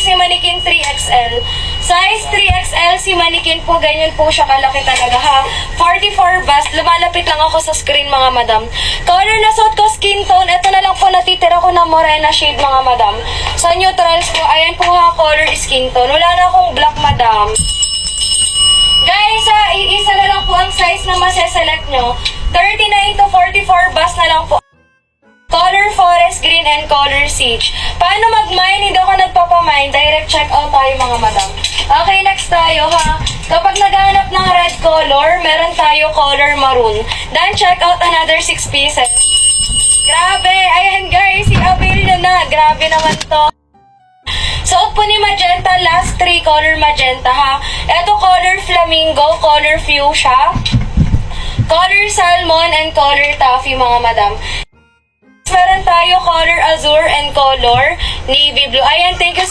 si Mannequin 3XL. Size 3XL si Mannequin po, ganyan po siya kalaki talaga ha. 44 bust, lumalapit lang ako sa screen mga madam. Color na suot ko, skin tone, ito na lang po natitira ko na morena shade mga madam. Sa neutrals po, ayan po ha, color skin tone. Wala na akong black madam. Guys, isa na lang po ang size na maseselect nyo. 39 to 44 bust na lang po. Color forest green and color sage. Paano mag-mine? Hindi ako nagpapamine. Direct check out tayo mga madam. Okay, next tayo ha. Kapag naghahanap ng red color, meron tayo color maroon. Then check out another 6 pieces. Grabe! Ayan guys, i-avail nyo na. Grabe naman to. Suot po ni magenta, last 3 color magenta ha. Ito color flamingo, color fuchsia, color salmon, and color taffy mga madam. Meron tayo color azure and color navy blue. Ayan, thank you